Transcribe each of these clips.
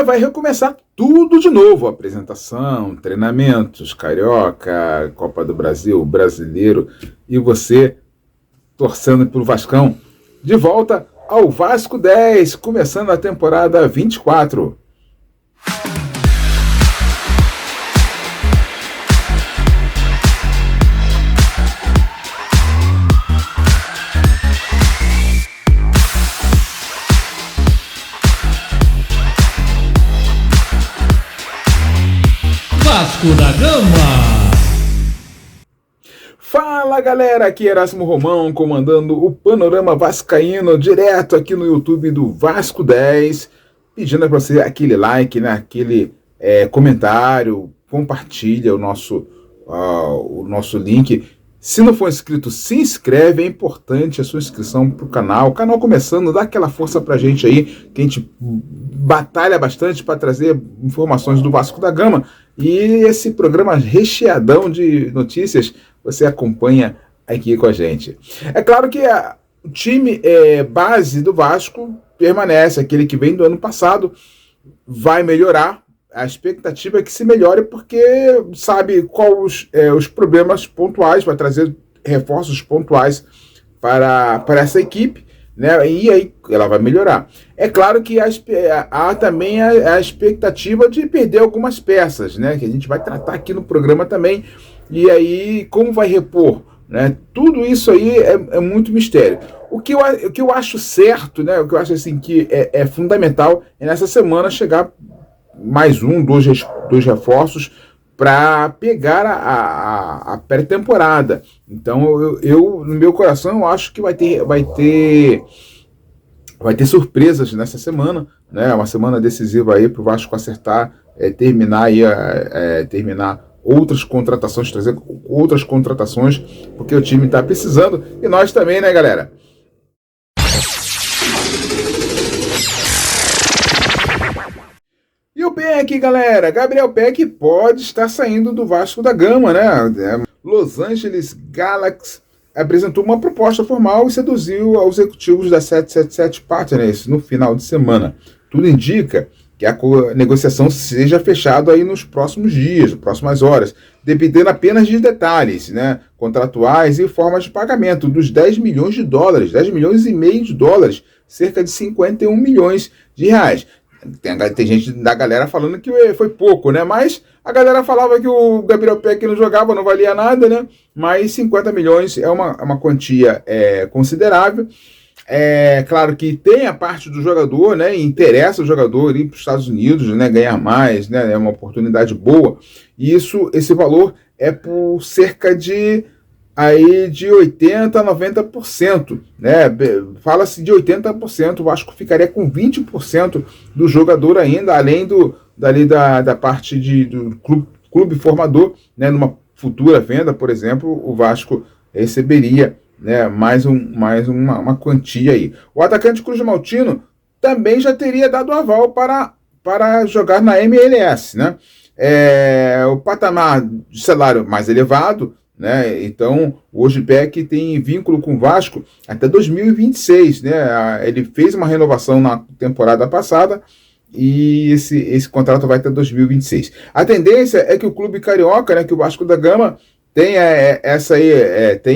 Vai recomeçar tudo de novo, apresentação, treinamentos, Carioca, Copa do Brasil, Brasileiro, e você torcendo pelo Vascão. De volta ao Vasco 10, começando a temporada 24. Vasco da Gama. Fala galera, aqui é Erasmo Romão comandando o Panorama Vascaíno direto aqui no YouTube do Vasco 10, pedindo para você aquele like, né, aquele comentário, compartilha o nosso link. Se não for inscrito, se inscreve, é importante a sua inscrição para o canal. O canal começando, dá aquela força para a gente aí, que a gente batalha bastante para trazer informações do Vasco da Gama. E esse programa recheadão de notícias, você acompanha aqui com a gente. É claro que o time base do Vasco permanece, aquele que vem do ano passado, vai melhorar. A expectativa é que se melhore porque sabe quais os problemas pontuais, vai trazer reforços pontuais para essa equipe, né? E aí ela vai melhorar. É claro que há também a expectativa de perder algumas peças, né? Que a gente vai tratar aqui no programa também. E aí, como vai repor? Né? Tudo isso aí é muito mistério. O que eu acho certo, né? O que eu acho assim, que é fundamental é nessa semana chegar mais dois reforços para pegar a pré-temporada. Então eu no meu coração eu acho que vai ter surpresas nessa semana, né? Uma semana decisiva aí para o Vasco acertar, terminar outras contratações, trazer outras contratações, porque o time está precisando e nós também, né, galera? E o Peck, galera, Gabriel Peck pode estar saindo do Vasco da Gama, né? Los Angeles Galaxy apresentou uma proposta formal e seduziu aos executivos da 777 Partners no final de semana. Tudo indica que a negociação seja fechada aí nos próximos dias, próximas horas, dependendo apenas de detalhes, né, contratuais e formas de pagamento dos 10 milhões de dólares, 10 milhões e meio de dólares, cerca de 51 milhões de reais. Tem gente da galera falando que foi pouco, né? Mas a galera falava que o Gabriel Peck não jogava, não valia nada, né? Mas 50 milhões é uma quantia considerável. É claro que tem a parte do jogador, né? E interessa o jogador ir para os Estados Unidos, né? Ganhar mais, né? É uma oportunidade boa. E esse valor é por cerca de 80% a 90%, né? Fala-se de 80%, o Vasco ficaria com 20% do jogador ainda, além da parte do clube formador, né? Numa futura venda, por exemplo, o Vasco receberia, né, mais uma quantia aí. O atacante Cruz Maltino também já teria dado aval para jogar na MLS, né? O patamar de salário mais elevado, né? Então, hoje o Peck tem vínculo com o Vasco até 2026, né? Ele fez uma renovação na temporada passada e esse contrato vai até 2026. A tendência é que o clube carioca, né, que o Vasco da Gama, tem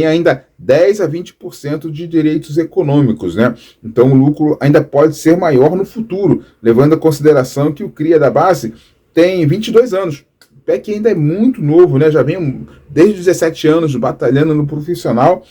ainda 10 a 20% de direitos econômicos, né? Então o lucro ainda pode ser maior no futuro, levando em consideração que o cria da base tem 22 anos. O Peck ainda é muito novo, né? Já vem desde 17 anos batalhando no profissional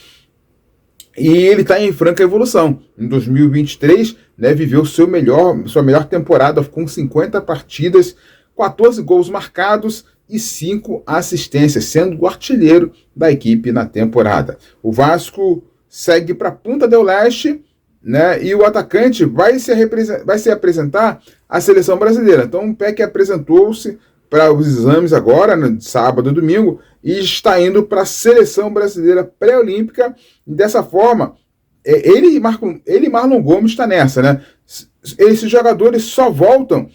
e ele está em franca evolução. Em 2023, né, viveu sua melhor temporada com 50 partidas, 14 gols marcados e 5 assistências, sendo o artilheiro da equipe na temporada. O Vasco segue para Punta del Este, né, e o atacante vai se apresentar à seleção brasileira. Então o Peck apresentou-se para os exames agora, né, sábado e domingo, e está indo para a seleção brasileira pré-olímpica. E dessa forma, ele e Marlon Gomes está nessa, né? Esses jogadores só voltam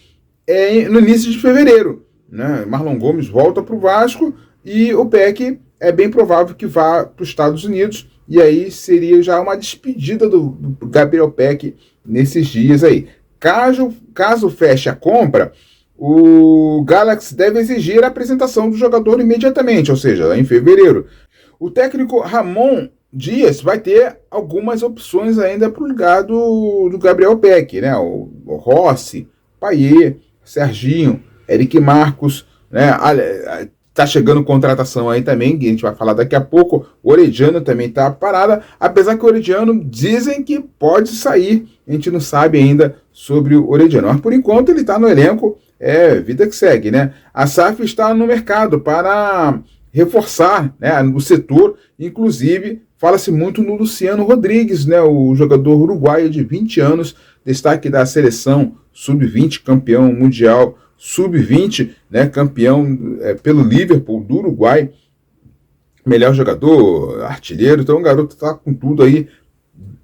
no início de fevereiro, né? Marlon Gomes volta para o Vasco e o Peck é bem provável que vá para os Estados Unidos, e aí seria já uma despedida do Gabriel Peck nesses dias aí. Caso feche a compra, o Galaxy deve exigir a apresentação do jogador imediatamente, ou seja, em fevereiro. O técnico Ramon Dias vai ter algumas opções ainda para o lugar do Gabriel Peck, né? O Rossi, Payet, Serginho, Eric Marcos, né? Tá chegando contratação aí também, que a gente vai falar daqui a pouco. O Orediano também tá parada, apesar que o Orediano dizem que pode sair, a gente não sabe ainda sobre o Orediano, mas por enquanto ele tá no elenco, vida que segue, né? A SAF está no mercado para reforçar, né, o setor, inclusive fala-se muito no Luciano Rodrigues, né, o jogador uruguaio de 20 anos, destaque da seleção sub-20, campeão mundial sub-20, né, campeão pelo Liverpool do Uruguai, melhor jogador, artilheiro, então o garoto está com tudo aí,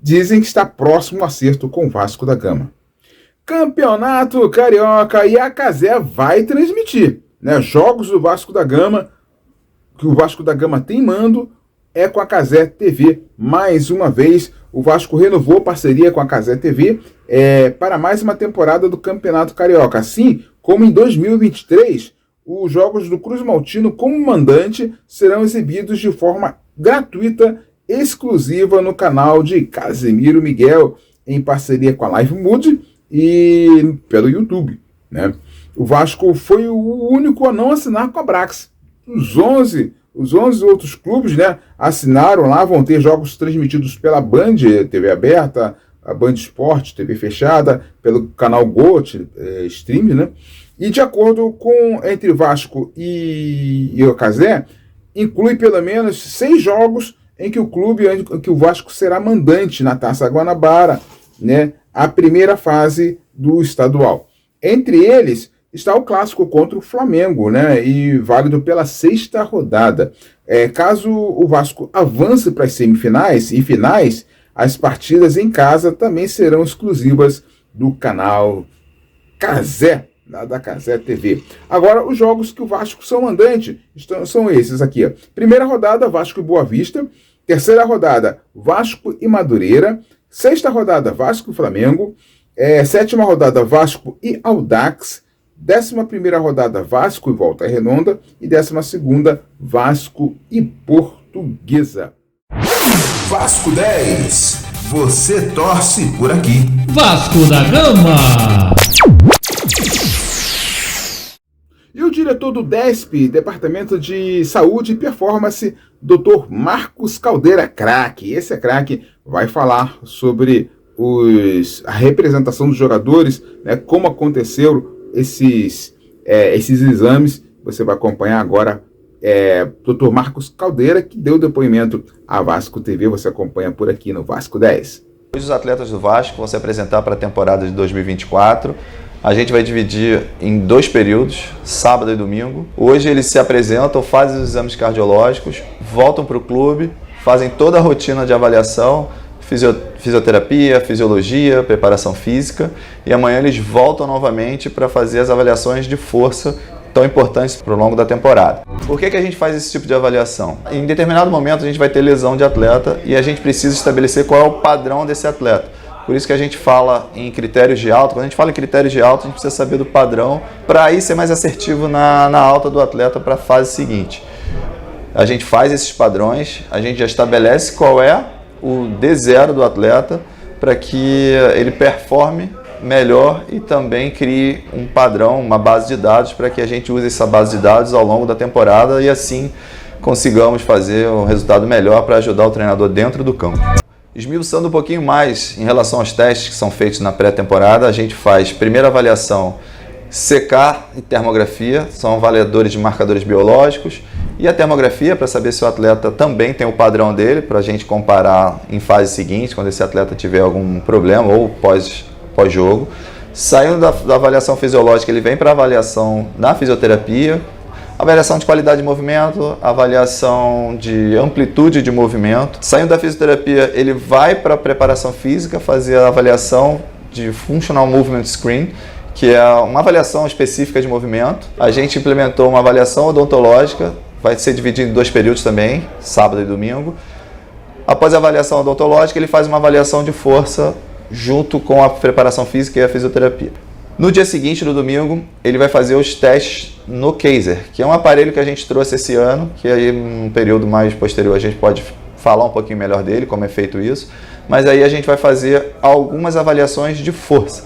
dizem que está próximo ao acerto com o Vasco da Gama. Campeonato Carioca, e a Cazé vai transmitir, né, jogos do Vasco da Gama, que o Vasco da Gama tem mando, é com a Cazé TV. Mais uma vez, o Vasco renovou parceria com a Cazé TV para mais uma temporada do Campeonato Carioca. Assim como em 2023, os jogos do Cruz Maltino como mandante serão exibidos de forma gratuita, exclusiva no canal de Casemiro Miguel, em parceria com a Live Mood e pelo YouTube, né? O Vasco foi o único a não assinar com a Brax. Os 11 outros clubes, né, assinaram lá, vão ter jogos transmitidos pela Band, TV aberta, a Band Esporte, TV fechada, pelo canal GOT, stream, né? E de acordo com entre Vasco e o Cazé, inclui pelo menos 6 jogos em que o Vasco será mandante na Taça Guanabara, né, a primeira fase do estadual. Entre eles está o clássico contra o Flamengo, né, e válido pela 6ª rodada. Caso o Vasco avance para as semifinais e finais, as partidas em casa também serão exclusivas do canal Cazé, da Cazé TV. Agora, os jogos que o Vasco são mandante são esses aqui, ó. Primeira rodada, Vasco e Boa Vista. Terceira rodada, Vasco e Madureira. 6ª rodada, Vasco e Flamengo. 7ª rodada, Vasco e Audax. 11ª rodada, Vasco e Volta Redonda. E 12ª, Vasco e Portuguesa. Vasco 10. Você torce por aqui. Vasco da Gama. E o diretor do DESP, Departamento de Saúde e Performance, Dr. Marcos Caldeira, craque. Esse é craque, vai falar sobre a representação dos jogadores, né, como aconteceram esses exames. Você vai acompanhar agora Dr. Marcos Caldeira, que deu depoimento à Vasco TV. Você acompanha por aqui no Vasco 10. Hoje os atletas do Vasco vão se apresentar para a temporada de 2024. A gente vai dividir em 2 períodos, sábado e domingo. Hoje eles se apresentam, fazem os exames cardiológicos, voltam para o clube, fazem toda a rotina de avaliação, fisioterapia, fisiologia, preparação física, e amanhã eles voltam novamente para fazer as avaliações de força tão importantes para o longo da temporada. Por que a gente faz esse tipo de avaliação? Em determinado momento a gente vai ter lesão de atleta e a gente precisa estabelecer qual é o padrão desse atleta. Por isso que a gente fala em critérios de alta. Quando a gente fala em critérios de alta, a gente precisa saber do padrão para aí ser mais assertivo na alta do atleta para a fase seguinte. A gente faz esses padrões, a gente já estabelece qual é o D0 do atleta para que ele performe melhor e também crie um padrão, uma base de dados para que a gente use essa base de dados ao longo da temporada e assim consigamos fazer um resultado melhor para ajudar o treinador dentro do campo. Esmiuçando um pouquinho mais em relação aos testes que são feitos na pré-temporada, a gente faz primeira avaliação CK e termografia, são avaliadores de marcadores biológicos, e a termografia para saber se o atleta também tem o padrão dele, para a gente comparar em fase seguinte, quando esse atleta tiver algum problema ou pós-jogo. Saindo da avaliação fisiológica, ele vem para a avaliação na fisioterapia, avaliação de qualidade de movimento, avaliação de amplitude de movimento. Saindo da fisioterapia, ele vai para a preparação física, fazer a avaliação de Functional Movement Screen, que é uma avaliação específica de movimento. A gente implementou uma avaliação odontológica, vai ser dividido em 2 períodos também, sábado e domingo. Após a avaliação odontológica, ele faz uma avaliação de força junto com a preparação física e a fisioterapia. No dia seguinte, no domingo, ele vai fazer os testes no Kaiser, que é um aparelho que a gente trouxe esse ano, que aí num período mais posterior a gente pode falar um pouquinho melhor dele, como é feito isso, mas aí a gente vai fazer algumas avaliações de força.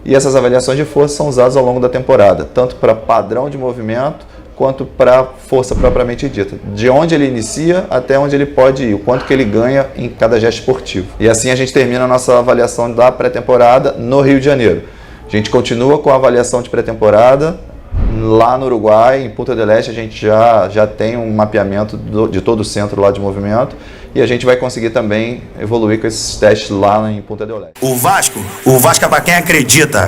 E essas avaliações de força são usadas ao longo da temporada, tanto para padrão de movimento, quanto para força propriamente dita. De onde ele inicia até onde ele pode ir, o quanto que ele ganha em cada gesto esportivo. E assim a gente termina a nossa avaliação da pré-temporada no Rio de Janeiro. A gente continua com a avaliação de pré-temporada lá no Uruguai, em Punta del Este. A gente já tem um mapeamento de todo o centro lá de movimento e a gente vai conseguir também evoluir com esses testes lá em Punta del Este. O Vasco é para quem acredita.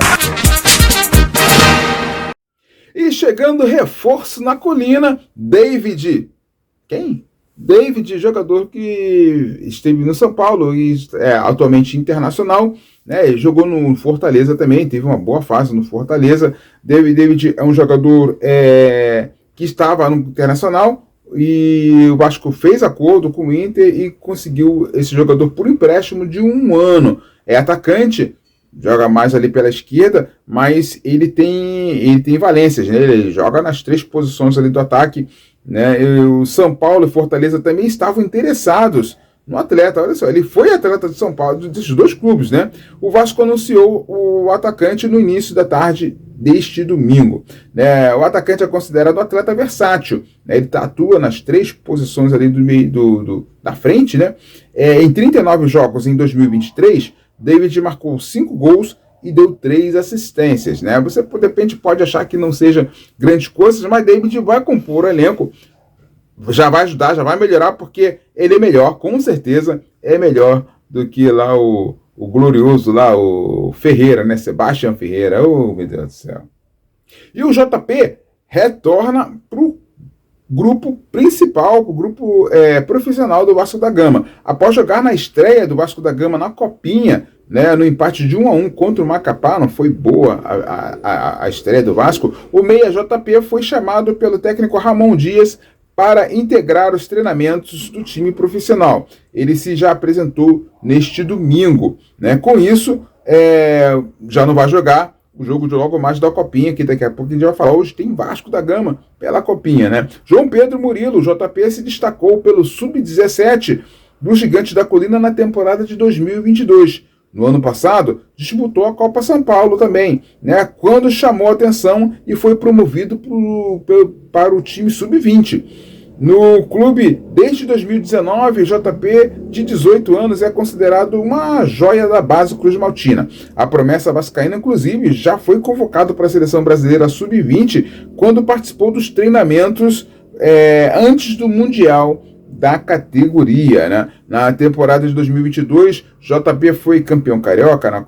E chegando reforço na colina, David. Quem? David, jogador que esteve no São Paulo e é atualmente internacional, né? Jogou no Fortaleza também, teve uma boa fase no Fortaleza. David é um jogador que estava no Internacional e o Vasco fez acordo com o Inter e conseguiu esse jogador por empréstimo de 1 ano. É atacante, joga mais ali pela esquerda, mas ele tem valências, né? Ele joga nas 3 posições ali do ataque, né? E o São Paulo e Fortaleza também estavam interessados no atleta. Olha só, ele foi atleta de São Paulo, desses 2 clubes, né? O Vasco anunciou o atacante no início da tarde deste domingo, né? O atacante é considerado atleta versátil, né? Ele atua nas 3 posições ali do meio da frente, né? Em 39 jogos em 2023, David marcou 5 gols e deu 3 assistências, né? Você de repente pode achar que não seja grandes coisas, mas David vai compor o elenco, já vai ajudar, já vai melhorar, porque ele é melhor, com certeza é melhor do que lá o glorioso lá, o Ferreira, né? Sebastião Ferreira, oh meu Deus do céu. E o JP retorna para o grupo principal, o grupo profissional do Vasco da Gama. Após jogar na estreia do Vasco da Gama na Copinha, né, no empate de 1-1 contra o Macapá, não foi boa a estreia do Vasco, o meia JP foi chamado pelo técnico Ramon Dias para integrar os treinamentos do time profissional. Ele se já apresentou neste domingo, né? Com isso, já não vai jogar o jogo de logo mais da Copinha, que daqui a pouco a gente vai falar. Hoje tem Vasco da Gama pela Copinha, né? João Pedro Murilo, JP, se destacou pelo Sub-17 do Gigante da Colina na temporada de 2022. No ano passado, disputou a Copa São Paulo também, né? Quando chamou a atenção e foi promovido para o time Sub-20. No clube, desde 2019, JP, de 18 anos, é considerado uma joia da base Cruz Maltina. A promessa vascaína, inclusive, já foi convocado para a Seleção Brasileira Sub-20 quando participou dos treinamentos antes do Mundial da categoria, né? Na temporada de 2022, JP foi campeão carioca na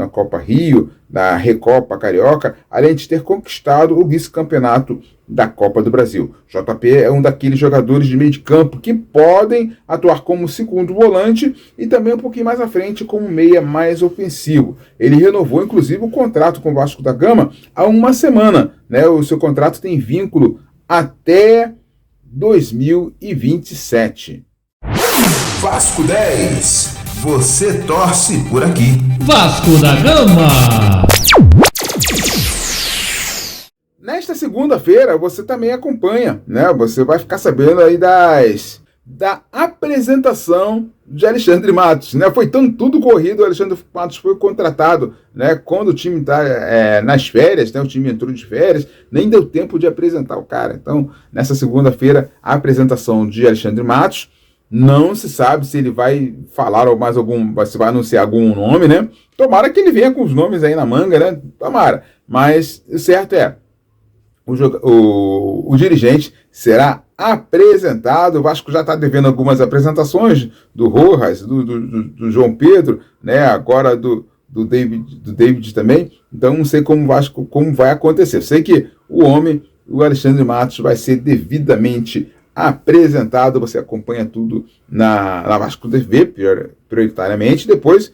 Copa Rio, na Recopa Carioca, além de ter conquistado o vice-campeonato da Copa do Brasil. JP é um daqueles jogadores de meio de campo que podem atuar como segundo volante e também um pouquinho mais à frente como meia mais ofensivo. Ele renovou, inclusive, o contrato com o Vasco da Gama há uma semana, né? O seu contrato tem vínculo até 2027. Vasco 10. Você torce por aqui. Vasco da Gama. Nesta segunda-feira você também acompanha, né? Você vai ficar sabendo aí da apresentação de Alexandre Matos, né? Foi tudo corrido, o Alexandre Matos foi contratado, né? Quando o time está nas férias, né? O time entrou de férias, nem deu tempo de apresentar o cara. Então, nessa segunda-feira, a apresentação de Alexandre Matos, não se sabe se ele vai falar ou mais se vai anunciar algum nome, né? Tomara que ele venha com os nomes aí na manga, né? Tomara. Mas o certo é, o dirigente será apresentado. O Vasco já está devendo algumas apresentações do Rojas, do João Pedro, né? Agora do David também. Então não sei como vai acontecer. Sei que o Alexandre Matos, vai ser devidamente apresentado. Você acompanha tudo na Vasco TV, prioritariamente. Depois,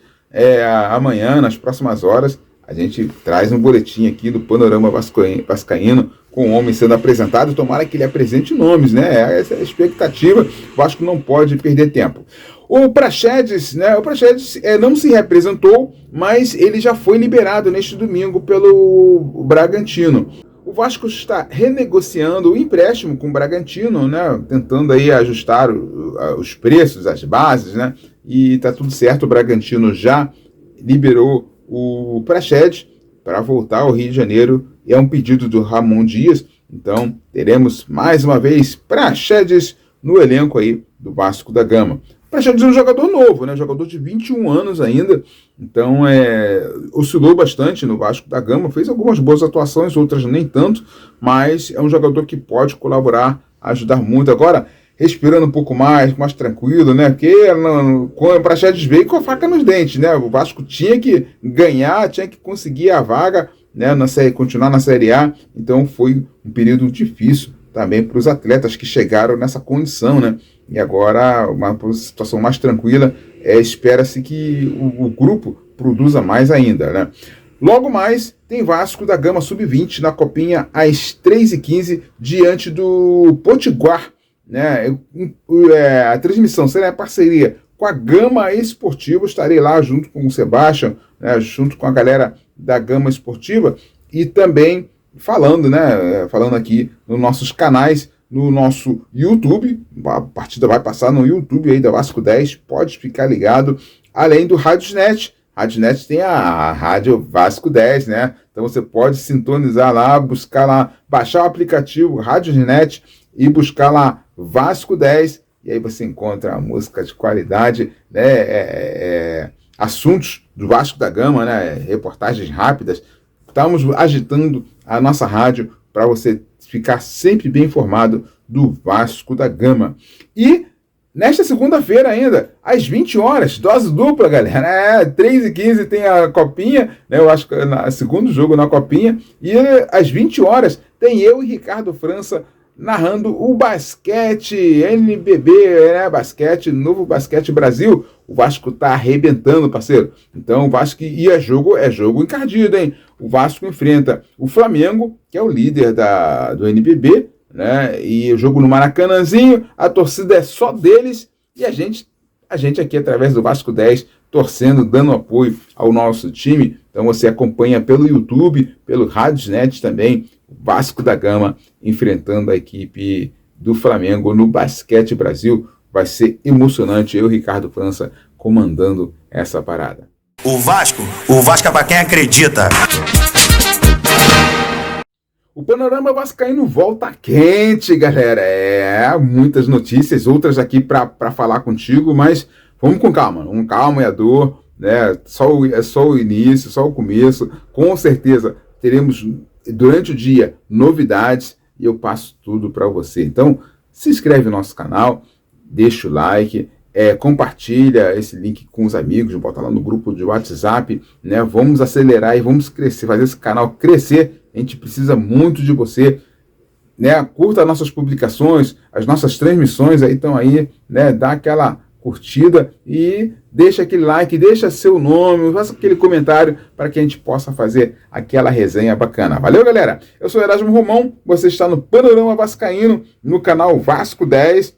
amanhã, nas próximas horas, a gente traz um boletim aqui do Panorama Vascaíno, com o homem sendo apresentado. Tomara que ele apresente nomes, né? Essa é a expectativa. O Vasco não pode perder tempo. O Praxedes, né? O Praxedes não se representou, mas ele já foi liberado neste domingo pelo Bragantino. O Vasco está renegociando o empréstimo com o Bragantino, né? Tentando aí ajustar os preços, as bases, né? E tá tudo certo, o Bragantino já liberou o Praxedes para voltar ao Rio de Janeiro. É um pedido do Ramon Dias, então teremos mais uma vez Praxedes no elenco aí do Vasco da Gama. Praxedes é um jogador novo, né? Jogador de 21 anos ainda, então oscilou bastante no Vasco da Gama, fez algumas boas atuações, outras nem tanto, mas é um jogador que pode colaborar, ajudar muito. Agora, respirando um pouco mais tranquilo, né? Porque quando o Praxedes veio com a faca nos dentes, né? O Vasco tinha que ganhar, tinha que conseguir a vaga, né? Continuar na Série A, então foi um período difícil também para os atletas que chegaram nessa condição, né? E agora, uma situação mais tranquila, espera-se que o grupo produza mais ainda, né? Logo mais, tem Vasco da Gama Sub-20 na Copinha às 3h15, diante do Potiguar, né? A transmissão será em parceria com a Gama Esportiva, estarei lá junto com o Sebastião, né? Junto com a galera da Gama Esportiva, e também falando, né? Falando aqui nos nossos canais, no nosso YouTube. A partida vai passar no YouTube aí da Vasco 10, pode ficar ligado, além do Radiosnet. Radiosnet tem a Rádio Vasco 10, né? Então você pode sintonizar lá, buscar lá, baixar o aplicativo Radiosnet e buscar lá Vasco 10, e aí você encontra a música de qualidade, né? Assuntos do Vasco da Gama, né? Reportagens rápidas. Estamos agitando a nossa rádio para você ficar sempre bem informado do Vasco da Gama. E nesta segunda-feira ainda, às 20 horas, dose dupla, galera. 3h15 tem a Copinha, né? Eu acho que é o segundo jogo na Copinha. E às 20 horas tem eu e Ricardo França narrando o basquete NBB, né? Basquete, novo Basquete Brasil. O Vasco tá arrebentando, parceiro. Então o Vasco, e é jogo encardido, hein? O Vasco enfrenta o Flamengo, que é o líder do NBB, né? E o jogo no Maracanãzinho, a torcida é só deles, e a gente aqui através do Vasco 10, torcendo, dando apoio ao nosso time. Então você acompanha pelo YouTube, pelo Radiosnet também, o Vasco da Gama enfrentando a equipe do Flamengo no Basquete Brasil. Vai ser emocionante, eu, Ricardo França, comandando essa parada. O Vasco é pra quem acredita. O panorama vascaíno volta quente, galera. Muitas notícias, outras aqui para falar contigo, mas vamos com calma. Um calma, né? É só o início, só o começo. Com certeza teremos durante o dia novidades e eu passo tudo para você. Então, se inscreve no nosso canal, deixa o like, compartilha esse link com os amigos, bota lá no grupo de WhatsApp, né? Vamos acelerar e vamos crescer, fazer esse canal crescer. A gente precisa muito de você, né? Curta as nossas publicações, as nossas transmissões aí estão aí, né? Dá aquela curtida e deixa aquele like, deixa seu nome, faça aquele comentário para que a gente possa fazer aquela resenha bacana. Valeu, galera? Eu sou Erasmo Romão, você está no Panorama Vascaíno, no canal Vasco 10,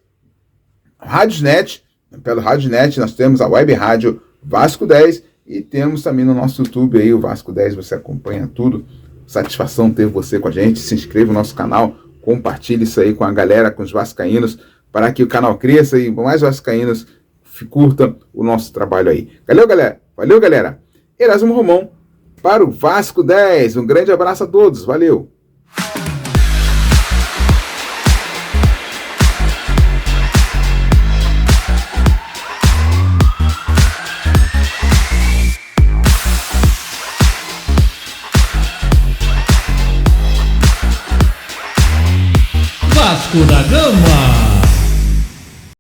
Radiosnet. Pelo Radiosnet nós temos a web rádio Vasco 10 e temos também no nosso YouTube aí o Vasco 10, você acompanha tudo. Satisfação ter você com a gente. Se inscreva no nosso canal, compartilhe isso aí com a galera, com os vascaínos, para que o canal cresça e mais vascaínos curtam o nosso trabalho aí. Valeu, galera? Valeu, galera? Erasmo Romão para o Vasco 10. Um grande abraço a todos. Valeu! Vasco da Gama.